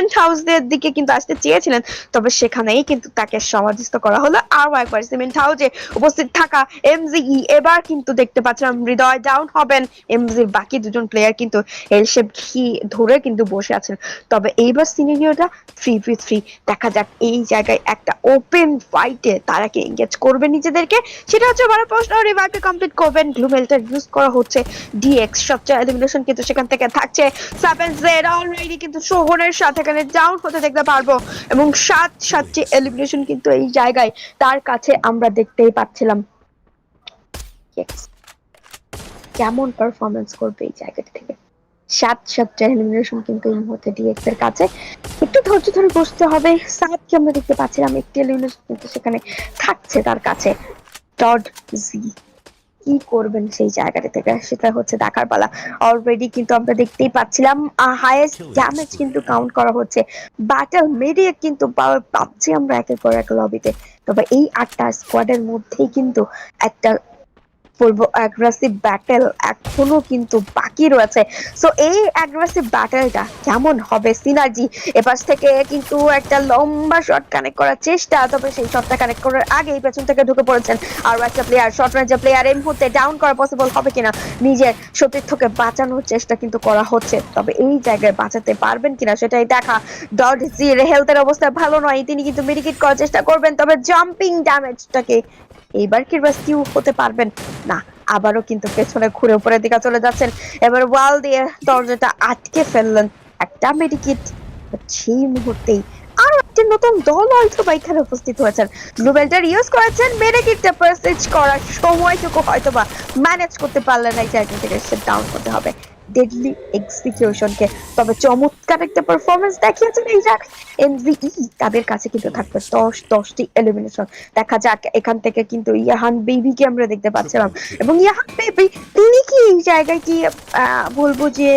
Cement হাউসের দিকে কিন্তু আসতে চেয়েছিলেন, তবে সেখানেই কিন্তু তাকে সমাধিস্থ করা হলো। আরো একবার সিমেন্ট হাউসে উপস্থিত থাকা এমজিই, এবার কিন্তু দেখতে পাচ্ছিলাম হৃদয় ডাউন হবেন। এমজির বাকি দুজন প্লেয়ার কিন্তু এল শেপ ঘি ধরে কিন্তু বসে আছেন। তবে এইবার সিনারিওটা 3v3, দেখা যাক এই জায়গায় একটা ওপেন ফাইটে তারা কি এঙ্গেজ করবে নিজেদেরকে, সেটা হচ্ছে বড় প্রশ্ন। রিভাইভকে কমপ্লিট করবেন, গ্লুমেলটা ইউজ করা হচ্ছে, ডিএক্স সবচেয়ে এলিমিনেশন কিন্তু সেখান থেকে থাকছে। 7Z অলরেডি কিন্তু শোভনের সাথে এখানে ডাউন হতে দেখতে পারবো, এবং 7-7টি এলিমিনেশন কিন্তু এই জায়গায় তার কাছে আমরা দেখতেই পাচ্ছিলাম। কেমন পারফরমেন্স করবে এই জায়গাটা থেকে। 7-7টা এলিমিনেশন কিন্তু এই মুহূর্তে ডিএক্স এর কাছে। একটু ধৈর্য ধরে বসতে হবে। সাদকে আমরা দেখতে পাচ্ছিলাম একটি এলিমিনেশন কিন্তু সেখানে থাকছে তার কাছে। টড জি কি করবেন সেই জায়গাটা থেকে, সেটা হচ্ছে দেখার পালা। অলরেডি কিন্তু আমরা দেখতেই পাচ্ছিলাম হাইয়েস্ট ড্যামেজ কিন্তু কাউন্ট করা হচ্ছে। ব্যাটল মিডিয়ে কিন্তু পাওয়ার পাচ্ছি আমরা একের পর এক লবিতে। তবে এই 8টা স্কোয়াডের মধ্যেই কিন্তু একটা বলবো অ্যাগ্রেসিভ ব্যাটেল এখনো কিন্তু বাকি রয়েছে। সো এই অ্যাগ্রেসিভ ব্যাটেলটা কেমন হবে? সিনার্জি এপাশ থেকে কিন্তু একটা লম্বা শট কানেক্ট করার চেষ্টা, তবে সেই শটটা কানেক্ট করার আগেই পেছন থেকে ঢুকে পড়েছেন আরো একটা প্লেয়ার। শট রেঞ্জের প্লেয়ার, এই মুহূর্তে ডাউন করা পসিবল হবে কিনা, নিজের সতীর্থকে বাঁচানোর চেষ্টা কিন্তু করা হচ্ছে, তবে এই জায়গায় বাঁচাতে পারবেন কিনা সেটাই দেখা। ডট জির হেলথের অবস্থা ভালো নয়, তিনি কিন্তু মেডিকেট করার চেষ্টা করবেন, তবে জাম্পিং ড্যামেজটাকে এইবার কি রেস্কিউ হতে পারবেন? না, আবারও কিন্তু পেছনে ঘুরে উপরের দিকে চলে যাচ্ছেন। এবার ওয়াল দিয়ে দরজাটা আটকে ফেললেন, একটা মেডিকেট। সেই মুহূর্তেই আরো একটা নতুন দল হয়তো বা এখানে উপস্থিত হয়েছেন। গ্লুবেলটার ইউজ করেছেন, মেডিকেটটা পারচেজ করার সময়টুকু হয়তো বা ম্যানেজ করতে পারলেন না, এই জায়গা থেকে সে ডাউন হতে হবে ডেডলি এক্সিকিউশনকে। তবে চমৎকার একটা পারফরমেন্স দেখিয়েছেন এই জায়গায় এনভিই। তাদের কাছে কিন্তু থাকবে 10-10টি এলিমিনেশন। দেখা যাক এখান থেকে কিন্তু ইয়াহান বেবিকে আমরা দেখতে পাচ্ছিলাম, এবং ইয়াহান বেবি তিনি কি এই জায়গায় কি বলবো যে